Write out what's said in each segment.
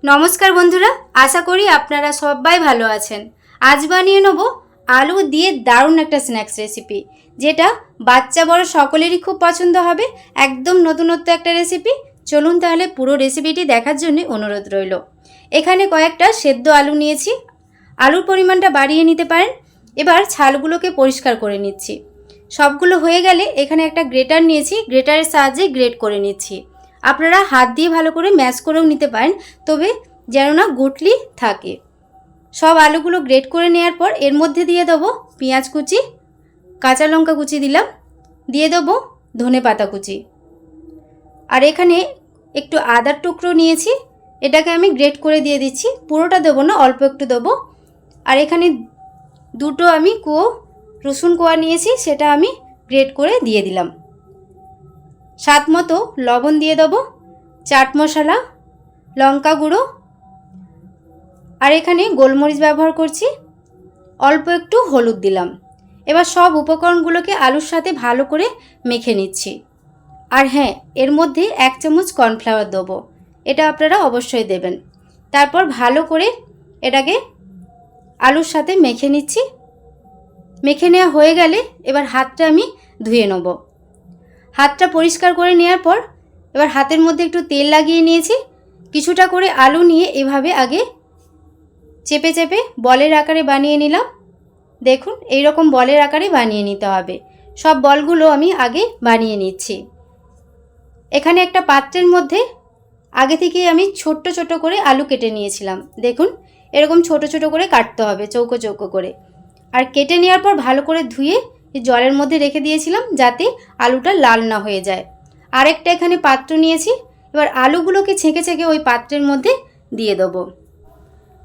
নমস্কার বন্ধুরা, আশা করি আপনারা সবাই ভালো আছেন। আজ বানিয়ে নেব আলু দিয়ে দারুণ একটা স্ন্যাক্স রেসিপি, যেটা বাচ্চা বড় সকলেরই খুব পছন্দ হবে। একদম নতুনত্ব একটা রেসিপি। চলুন তাহলে পুরো রেসিপিটি দেখার জন্য অনুরোধ রইল। এখানে কয়েকটা সেদ্ধ আলু নিয়েছি, আলুর পরিমাণটা বাড়িয়ে নিতে পারেন। এবার ছালগুলোকে পরিষ্কার করে নিচ্ছি। সবগুলো হয়ে গেলে এখানে একটা গ্রেটার নিয়েছি, গ্রেটারের সাহায্যে গ্রেট করে নিচ্ছি। আপনারা হাত দিয়ে ভালো করে ম্যাশ করেও নিতে পারেন, তবে যেন না গুটলি থাকে। সব আলুগুলো গ্রেট করে নেওয়ার পর এর মধ্যে দিয়ে দেবো পেঁয়াজ কুচি, কাঁচা লঙ্কা কুচি দিলাম, দিয়ে দেবো ধনে পাতা কুচি। আর এখানে একটু আদার টুকরো নিয়েছি, এটাকে আমি গ্রেট করে দিয়ে দিচ্ছি। পুরোটা দেবো না, অল্প একটু দেবো। আর এখানে দুটো আমি রসুন কোয়া নিয়েছি, সেটা আমি গ্রেট করে দিয়ে দিলাম। স্বাদ মতো লবণ দিয়ে দেবো, চাট মশলা, লঙ্কা গুঁড়ো, আর এখানে গোলমরিচ ব্যবহার করছি, অল্প একটু হলুদ দিলাম। এবার সব উপকরণগুলোকে আলুর সাথে ভালো করে মেখে নিচ্ছি। আর হ্যাঁ, এর মধ্যে 1 চামচ কর্নফ্লাওয়ার দেবো, এটা আপনারা অবশ্যই দেবেন। তারপর ভালো করে এটাকে আলুর সাথে মেখে নিচ্ছি। মেখে নেওয়া হয়ে গেলে এবার হাতটা আমি ধুয়ে নেব। হাতটা পরিষ্কার করে নেওয়ার পর এবার হাতের মধ্যে একটু তেল লাগিয়ে নিয়েছি। কিছুটা করে আলু নিয়ে এভাবে আগে চেপে চেপে বলের আকারে বানিয়ে নিলাম। দেখুন, এই রকম বলের আকারে বানিয়ে নিতে হবে। সব বলগুলো আমি আগে বানিয়ে নিচ্ছি। এখানে একটা পাত্রের মধ্যে আগে থেকেই আমি ছোট্ট ছোট করে আলু কেটে নিয়েছিলাম। দেখুন, এরকম ছোট ছোট করে কাটতে হবে, চৌকো চৌকো করে। আর কেটে নেওয়ার পর ভালো করে ধুয়ে জলের মধ্যে রেখে দিয়েছিলাম, যাতে আলুটা লাল না হয়ে যায়। আরেকটা এখানে পাত্র নিয়েছি। এবার আলুগুলোকে ছেঁকে ছেঁকে ওই পাত্রের মধ্যে দিয়ে দেবো।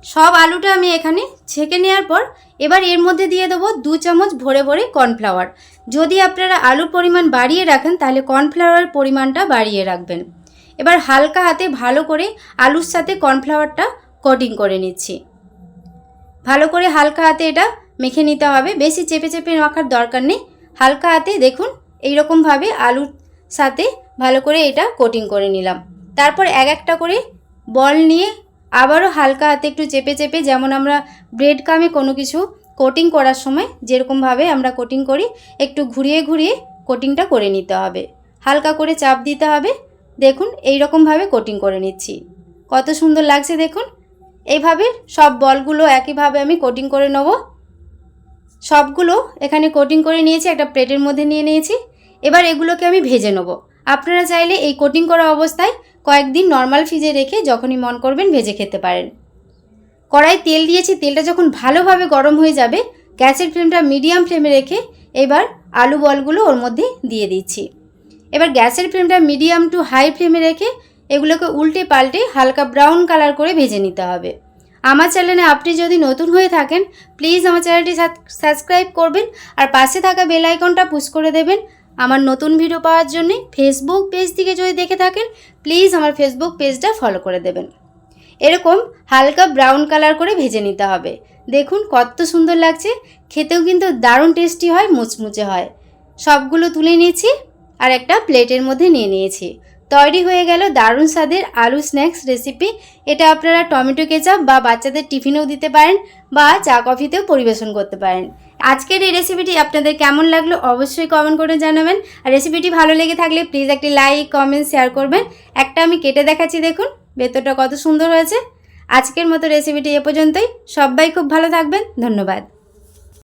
সব আলুটা আমি এখানে ছেঁকে নেওয়ার পর এবার এর মধ্যে দিয়ে দেবো 2 চামচ ভরে ভরে কর্নফ্লাওয়ার। যদি আপনারা আলুর পরিমাণ বাড়িয়ে রাখেন, তাহলে কর্নফ্লাওয়ারের পরিমাণটা বাড়িয়ে রাখবেন। এবার হালকা হাতে ভালো করে আলুর সাথে কর্নফ্লাওয়ারটা কোটিং করে নিচ্ছি। ভালো করে হালকা হাতে এটা মেখে নিতে হবে, বেশি চেপে চেপে রাখার দরকার নেই। হালকা হাতে দেখুন এইরকমভাবে আলুর সাথে ভালো করে এটা কোটিং করে নিলাম। তারপর এক একটা করে বল নিয়ে আবারও হালকা হাতে একটু চেপে চেপে, যেমন আমরা ব্রেড কামে কোনো কিছু কোটিং করার সময় যেরকমভাবে আমরা কোটিং করি, একটু ঘুরিয়ে ঘুরিয়ে কোটিংটা করে নিতে হবে। হালকা করে চাপ দিতে হবে। দেখুন, এই রকমভাবে কোটিং করে নিচ্ছি। কত সুন্দর লাগছে দেখুন। এইভাবে সব বলগুলো একইভাবে আমি কোটিং করে নেব। সবগুলো এখানে কোটিং করে নিয়েছি, একটা প্লেটের মধ্যে নিয়ে নিয়েছি। এবার এগুলোকে আমি ভেজে নেব। আপনারা চাইলে এই কোটিং করা অবস্থায় কয়েকদিন নর্মাল ফ্রিজে রেখে যখনই মন করবেন ভেজে খেতে পারেন। কড়াই তেল দিয়েছি, তেলটা যখন ভালোভাবে গরম হয়ে যাবে, গ্যাসের ফ্লেমটা মিডিয়াম ফ্লেমে রেখে এবার আলু বলগুলো ওর মধ্যে দিয়ে দিচ্ছি। এবার গ্যাসের ফ্লেমটা মিডিয়াম টু হাই ফ্লেমে রেখে এগুলোকে উল্টে পাল্টে হালকা ব্রাউন কালার করে ভেজে নিতে হবে। আমার চ্যানেলে আপনি যদি নতুন হয়ে থাকেন, প্লিজ আমার চ্যানেলটি সাবস্ক্রাইব করবেন আর পাশে থাকা বেল আইকনটা পুশ করে দেবেন আমার নতুন ভিডিও পাওয়ার জন্য। ফেসবুক পেজ থেকে যদি দেখে থাকেন, প্লিজ আমার ফেসবুক পেজটা ফলো করে দেবেন। এরকম হালকা ব্রাউন কালার করে ভেজে নিতে হবে। দেখুন কত সুন্দর লাগছে, খেতেও কিন্তু দারুণ টেস্টি হয়, মুচমুচে হয়। সবগুলো তুলে নিয়েছি আর একটা প্লেটের মধ্যে নিয়ে নিয়েছি। তৈরি হয়ে গেল দারুণ স্বাদের আলু স্ন্যাক্স রেসিপি। এটা আপনারা টমেটো কেচাপ বা বাচ্চাদের টিফিনেও দিতে পারেন বা চা কফিতেও পরিবেশন করতে পারেন। আজকের এই রেসিপিটি আপনাদের কেমন লাগলো অবশ্যই কমেন্ট করে জানাবেন। আর রেসিপিটি ভালো লেগে থাকলে প্লিজ একটি লাইক, কমেন্ট, শেয়ার করবেন। একটা আমি কেটে দেখাচ্ছি, দেখুন ভেতরটা কত সুন্দর হয়েছে। আজকের মতো রেসিপিটি এ পর্যন্তই। সবাই খুব ভালো থাকবেন। ধন্যবাদ।